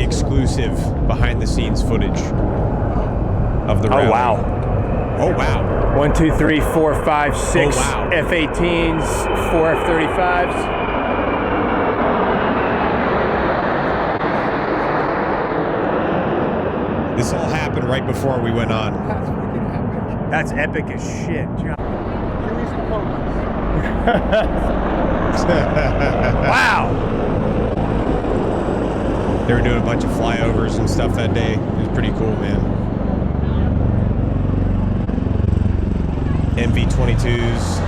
exclusive behind-the-scenes footage of the rally. Oh, wow. Oh, wow. 1, 2, 3, 4, 5, 6 Oh, wow. F-18s, 4 F-35s. This all happened right before we went on. That's epic as shit. Wow. They were doing a bunch of flyovers and stuff that day. It was pretty cool, man. MV-22s.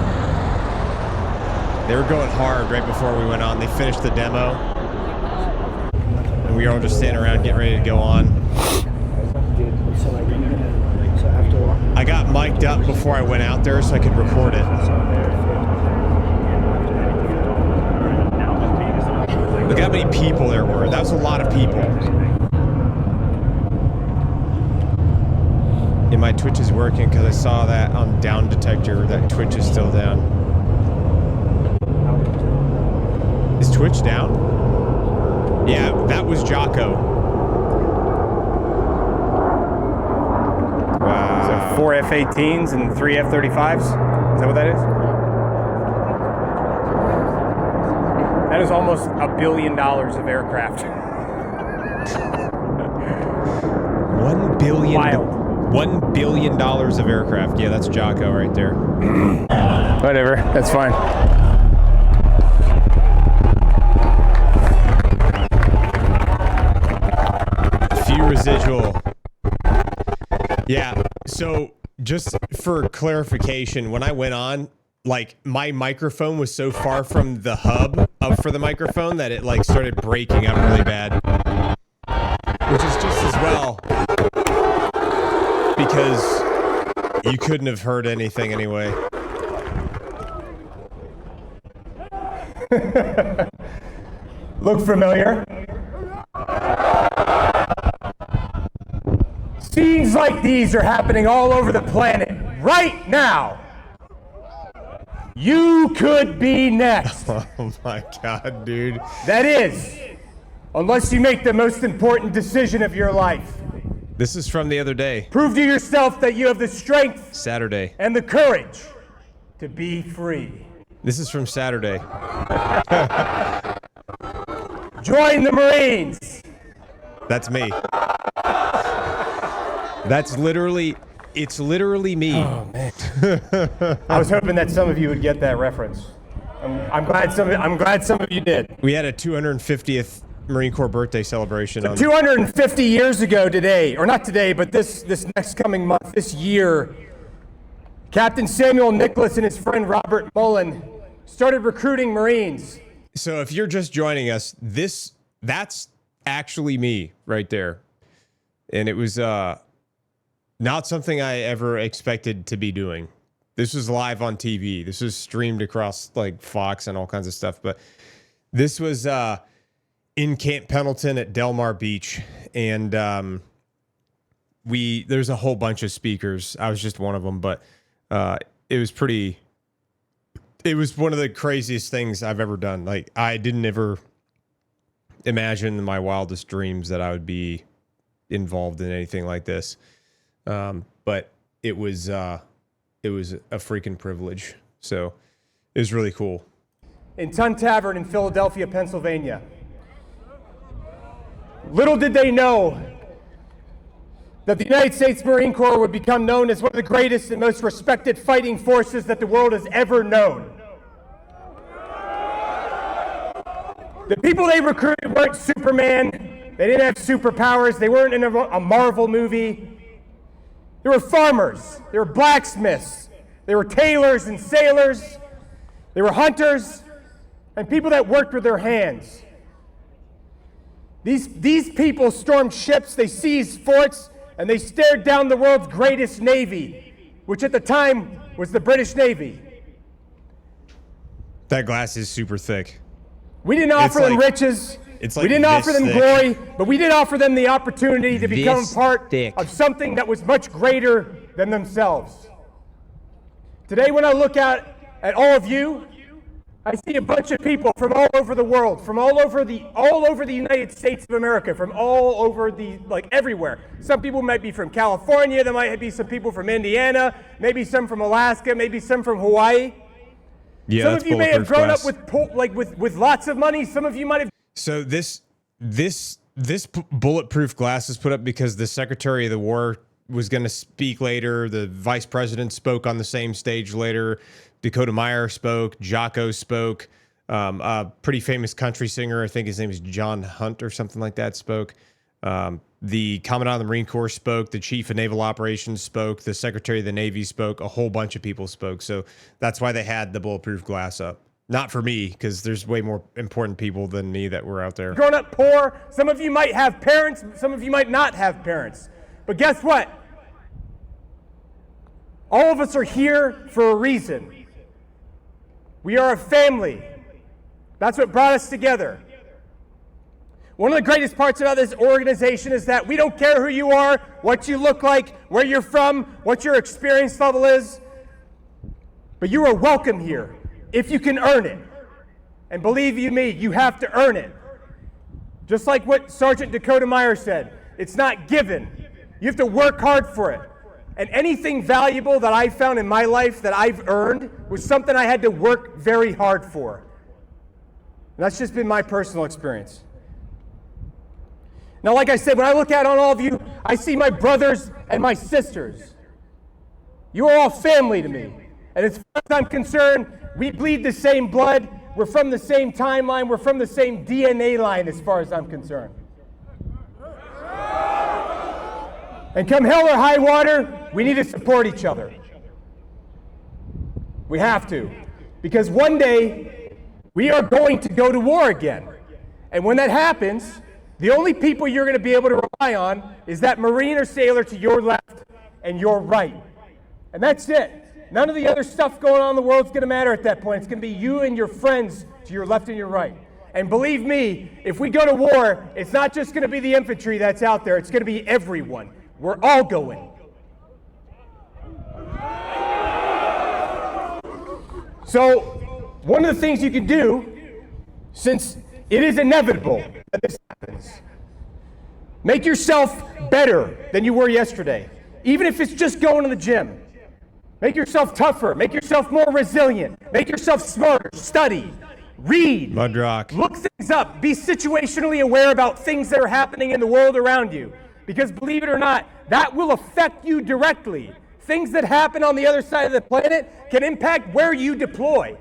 They were going hard right before we went on. They finished the demo. And we were all just standing around getting ready to go on. I got mic'd up before I went out there so I could record it. Look how many people there were. That was a lot of people. And my Twitch is working because I saw that on down detector that Twitch is still down. Is Twitch down? Yeah, that was Jocko. So 4 F-18s and 3 F-35s? Is that what that is? That is almost $1 billion of aircraft. $1 billion. Wild. $1 billion of aircraft. Yeah, that's Jocko right there. Whatever, that's fine. Few residual. Yeah, so just for clarification, when I went on, like my microphone was so far from the hub for the microphone that it like started breaking up really bad. Which is just as well. Because you couldn't have heard anything anyway. Look familiar? Scenes like these are happening all over the planet right now. You could be next. Oh my God, dude. That is, unless you make the most important decision of your life. This is from the other day. Prove to yourself that you have the strength Saturday. and the courage to be free. This is from Saturday. Join the Marines. That's me. That's literally, it's literally me. Oh, man. I was hoping that some of you would get that reference. I'm glad some of you did. We had a 250th Marine Corps birthday celebration. So 250 years ago today, or not today, but this next coming month, this year, Captain Samuel Nicholas and his friend Robert Mullen started recruiting Marines. So if you're just joining us, that's actually me right there. And it was not something I ever expected to be doing. This was live on TV. This was streamed across like Fox and all kinds of stuff. But this was in Camp Pendleton at Del Mar Beach. And there's a whole bunch of speakers. I was just one of them, but it was one of the craziest things I've ever done. Like, I didn't ever imagine in my wildest dreams that I would be involved in anything like this. But it was a freaking privilege. So it was really cool. In Tun Tavern in Philadelphia, Pennsylvania. Little did they know that the United States Marine Corps would become known as one of the greatest and most respected fighting forces that the world has ever known. The people they recruited weren't Superman. They didn't have superpowers. They weren't in a Marvel movie. They were farmers. They were blacksmiths. They were tailors and sailors. They were hunters and people that worked with their hands. These people stormed ships, they seized forts, and they stared down the world's greatest navy, which at the time was the British Navy. That glass is super thick. We didn't offer them riches. We didn't offer them glory, but we did offer them the opportunity to become part of something that was much greater than themselves. Today, when I look at all of you, I see a bunch of people from all over the world, from all over the United States of America, from all over everywhere. Some people might be from California, there might be some people from Indiana, maybe some from Alaska, maybe some from Hawaii. Yeah, some of you may have grown up with lots of money. Some of you might have. So this bulletproof glass is put up because the Secretary of the War was going to speak later. The Vice President spoke on the same stage later. Dakota Meyer spoke. Jocko spoke. A pretty famous country singer, I think his name is John Hunt or something like that, spoke. The Commandant of the Marine Corps spoke. The Chief of Naval Operations spoke. The Secretary of the Navy spoke. A whole bunch of people spoke. So that's why they had the bulletproof glass up. Not for me, because there's way more important people than me that were out there. Grown up poor. Some of you might have parents. Some of you might not have parents. But guess what? All of us are here for a reason. We are a family. That's what brought us together. One of the greatest parts about this organization is that we don't care who you are, what you look like, where you're from, what your experience level is, but you are welcome here if you can earn it. And believe you me, you have to earn it. Just like what Sergeant Dakota Meyer said, it's not given. You have to work hard for it. And anything valuable that I found in my life that I've earned was something I had to work very hard for. And that's just been my personal experience. Now, like I said, when I look out on all of you, I see my brothers and my sisters. You are all family to me. And as far as I'm concerned, we bleed the same blood. We're from the same timeline. We're from the same DNA line as far as I'm concerned. And come hell or high water, we need to support each other. We have to. Because one day, we are going to go to war again. And when that happens, the only people you're going to be able to rely on is that Marine or sailor to your left and your right. And that's it. None of the other stuff going on in the world is going to matter at that point. It's going to be you and your friends to your left and your right. And believe me, if we go to war, it's not just going to be the infantry that's out there. It's going to be everyone. We're all going. So, one of the things you can do, since it is inevitable that this happens, make yourself better than you were yesterday. Even if it's just going to the gym. Make yourself tougher. Make yourself more resilient. Make yourself smarter. Study. Read. Mudrock. Look things up. Be situationally aware about things that are happening in the world around you. Because believe it or not, that will affect you directly. Things that happen on the other side of the planet can impact where you deploy.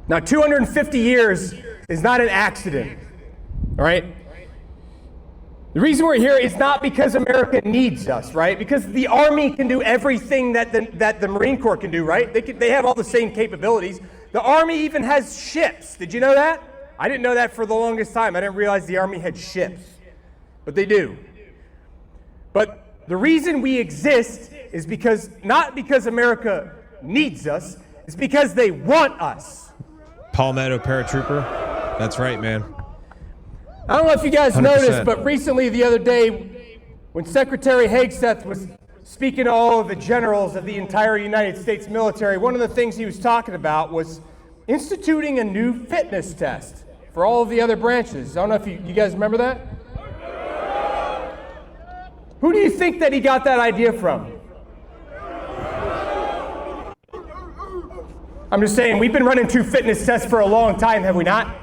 Now, 250 years is not an accident, all right? The reason we're here is not because America needs us, right? Because the Army can do everything that the Marine Corps can do, right? They have all the same capabilities. The Army even has ships. Did you know that? I didn't know that for the longest time. I didn't realize the Army had ships, but they do. But the reason we exist is not because America needs us, it's because they want us. Palmetto paratrooper. That's right, man. I don't know if you guys 100%. noticed, but recently, the other day, when Secretary Hegseth was speaking to all of the generals of the entire United States military, one of the things he was talking about was instituting a new fitness test for all of the other branches. I don't know if you guys remember that? Who do you think that he got that idea from? I'm just saying, we've been running 2 fitness tests for a long time, have we not?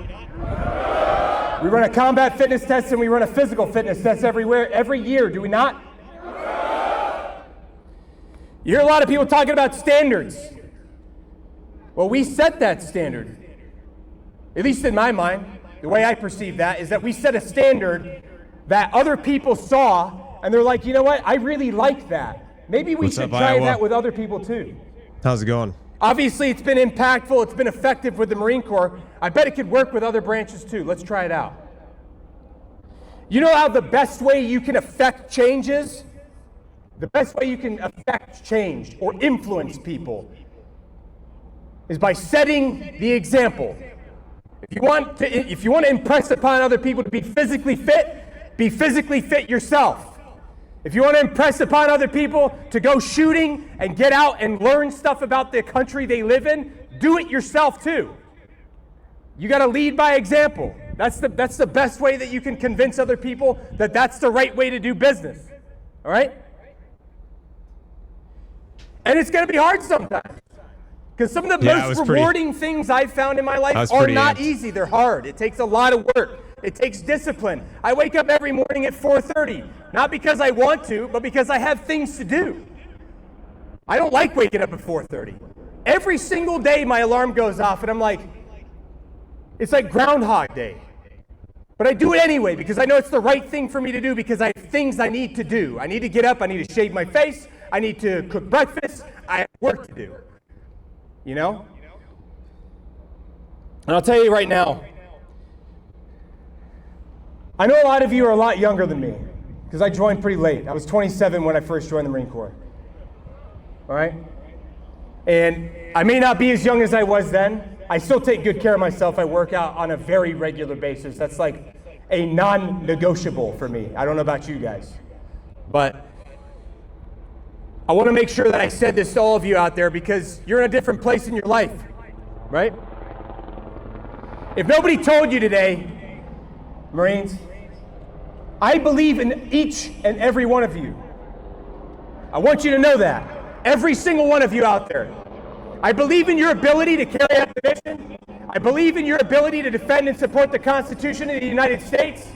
We run a combat fitness test and we run a physical fitness test every year, do we not? You hear a lot of people talking about standards. Well, we set that standard. At least in my mind, the way I perceive that is that we set a standard that other people saw and they're like, you know what, I really like that. Maybe we should try that with other people too. How's it going? Obviously, it's been impactful, it's been effective with the Marine Corps. I bet it could work with other branches too. Let's try it out. You know how the best way you can affect change is? The best way you can affect change or influence people is by setting the example. If you want to impress upon other people to be physically fit yourself. If you want to impress upon other people to go shooting and get out and learn stuff about the country they live in, do it yourself too. You got to lead by example. That's the best way that you can convince other people that that's the right way to do business. All right? And it's going to be hard sometimes. Because some of the most rewarding things I've found in my life are not easy. They're hard. It takes a lot of work. It takes discipline. I wake up every morning at 4:30, not because I want to, but because I have things to do. I don't like waking up at 4:30. Every single day my alarm goes off and I'm like, it's like Groundhog Day. But I do it anyway because I know it's the right thing for me to do because I have things I need to do. I need to get up, I need to shave my face, I need to cook breakfast, I have work to do. You know? And I'll tell you right now, I know a lot of you are a lot younger than me because I joined pretty late. I was 27 when I first joined the Marine Corps. All right? And I may not be as young as I was then. I still take good care of myself. I work out on a very regular basis. That's like a non-negotiable for me. I don't know about you guys. But I want to make sure that I said this to all of you out there because you're in a different place in your life, right? If nobody told you today, Marines, I believe in each and every one of you. I want you to know that. Every single one of you out there. I believe in your ability to carry out the mission. I believe in your ability to defend and support the Constitution of the United States.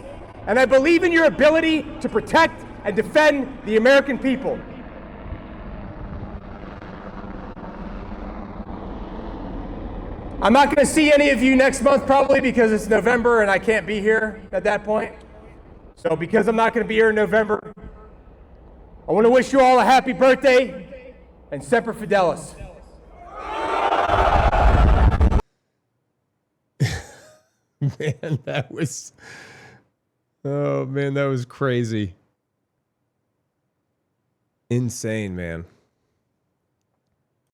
And I believe in your ability to protect and defend the American people. I'm not going to see any of you next month probably because it's November and I can't be here at that point. So because I'm not going to be here in November, I want to wish you all a happy birthday and Semper Fidelis. Man, that was crazy. Insane, man.